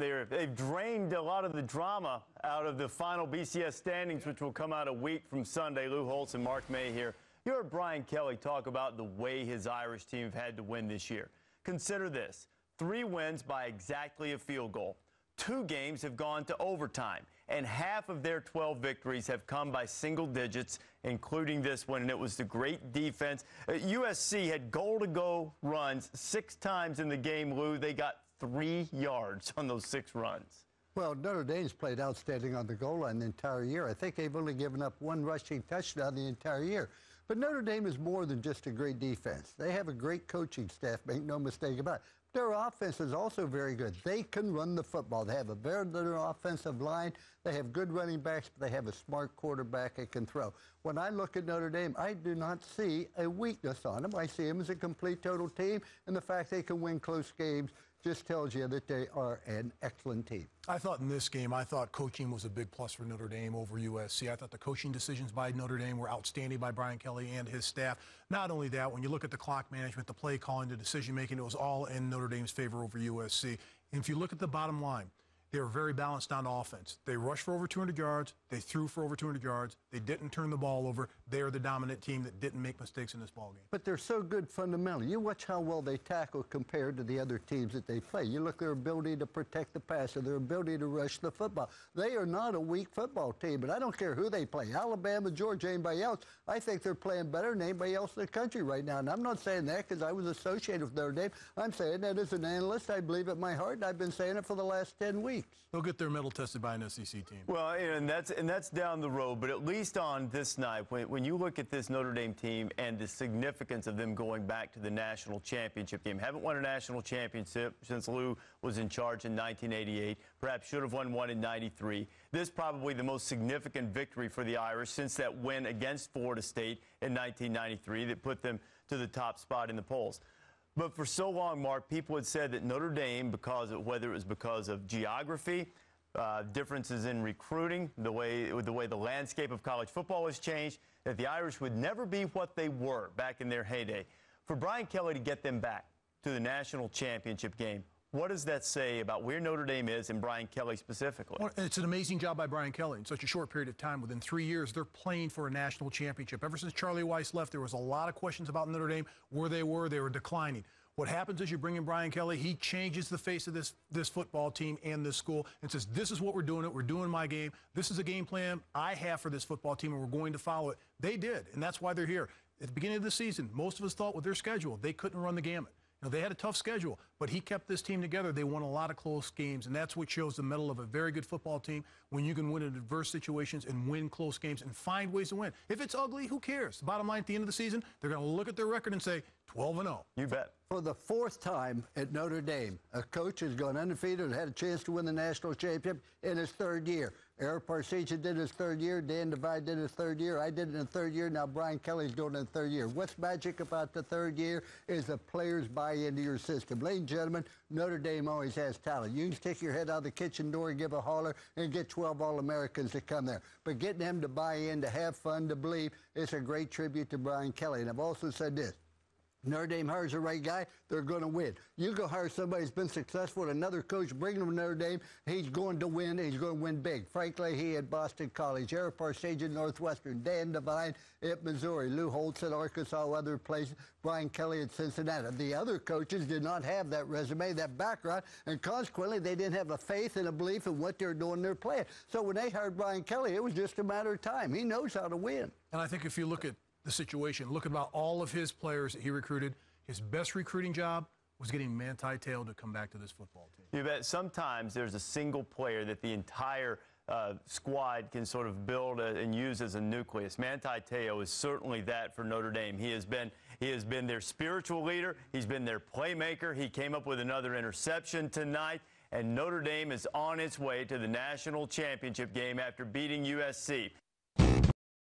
win. They've drained a lot of the drama out of the final BCS standings, which will come out a week from Sunday. Lou Holtz and Mark May here. You heard Brian Kelly talk about the way his Irish team have had to win this year. Consider this: 3 wins by exactly a field goal. 2 games have gone to overtime, and half of their 12 victories have come by single digits, including this one, and it was the great defense. USC had goal-to-go runs 6 times in the game, Lou. They got 3 yards on those 6 runs. Well, Notre Dame's played outstanding on the goal line the entire year. I think they've only given up 1 rushing touchdown the entire year. But Notre Dame is more than just a great defense. They have a great coaching staff, make no mistake about it. Their offense is also very good. They can run the football. They have a very good offensive line. They have good running backs, but they have a smart quarterback that can throw. When I look at Notre Dame, I do not see a weakness on them. I see them as a complete total team, and the fact they can win close games just tells you that they are an excellent team. I thought in this game, I thought coaching was a big plus for Notre Dame over USC. I thought the coaching decisions by Notre Dame were outstanding by Brian Kelly and his staff. Not only that, when you look at the clock management, the play calling, the decision making, it was all in Notre Dame's favor over USC. And if you look at the bottom line, they were very balanced on offense. They rushed for over 200 yards. They threw for over 200 yards. They didn't turn the ball over. They are the dominant team that didn't make mistakes in this ballgame. But they're so good fundamentally. You watch how well they tackle compared to the other teams that they play. You look at their ability to protect the passer, their ability to rush the football. They are not a weak football team, but I don't care who they play, Alabama, Georgia, anybody else. I think they're playing better than anybody else in the country right now. And I'm not saying that because I was associated with Notre Dame. I'm saying that as an analyst. I believe it in my heart, and I've been saying it for the last 10 weeks. They'll get their mettle tested by an SEC team. Well, and that's down the road, but at least on this night, when you look at this Notre Dame team and the significance of them going back to the national championship game, haven't won a national championship since Lou was in charge in 1988, perhaps should have won one in 93. This is probably the most significant victory for the Irish since that win against Florida State in 1993 that put them to the top spot in the polls. But for so long, Mark, people had said that Notre Dame, whether it was because of geography, differences in recruiting, the way the landscape of college football has changed, that the Irish would never be what they were back in their heyday. For Brian Kelly to get them back to the national championship game, what does that say about where Notre Dame is and Brian Kelly specifically? Well, it's an amazing job by Brian Kelly in such a short period of time. Within 3 years, they're playing for a national championship. Ever since Charlie Weiss left, there was a lot of questions about Notre Dame, where they were declining. What happens is you bring in Brian Kelly, he changes the face of this football team and this school and says, this is what we're doing. We're doing my game. This is a game plan I have for this football team, and we're going to follow it. They did, and that's why they're here. At the beginning of the season, most of us thought with their schedule, they couldn't run the gamut. You know, they had a tough schedule, but he kept this team together. They won a lot of close games, and that's what shows the mettle of a very good football team when you can win in adverse situations and win close games and find ways to win. If it's ugly, who cares? The bottom line, at the end of the season, they're going to look at their record and say 12-0. You bet. For the 4th time at Notre Dame, a coach has gone undefeated and had a chance to win the national championship in his 3rd year. Eric Parsegian did his 3rd year. Dan Devine did his 3rd year. I did it in the 3rd year. Now Brian Kelly's doing it in the 3rd year. What's magic about the 3rd year is the players buy into your system. Ladies and gentlemen, Notre Dame always has talent. You can stick your head out the kitchen door and give a holler and get 12 All-Americans to come there. But getting them to buy in, to have fun, to believe, it's a great tribute to Brian Kelly. And I've also said this: Notre Dame hires the right guy, they're going to win. You go hire somebody who's been successful, another coach, bring him to Notre Dame, he's going to win, he's going to win big. Frank Leahy at Boston College, Eric Parsegian, Northwestern, Dan Devine at Missouri, Lou Holtz at Arkansas, other places, Brian Kelly at Cincinnati. The other coaches did not have that resume, that background, and consequently, they didn't have a faith and a belief in what they're doing, their plan. So when they hired Brian Kelly, it was just a matter of time. He knows how to win. And I think if you look at the situation, look about all of his players that he recruited, his best recruiting job was getting Manti Te'o to come back to this football team. You bet. Sometimes there's a single player that the entire squad can sort of build and use as a nucleus. Manti Te'o is certainly that for Notre Dame. He has been their spiritual leader. He's been their playmaker. He came up with another interception tonight. And Notre Dame is on its way to the national championship game after beating USC.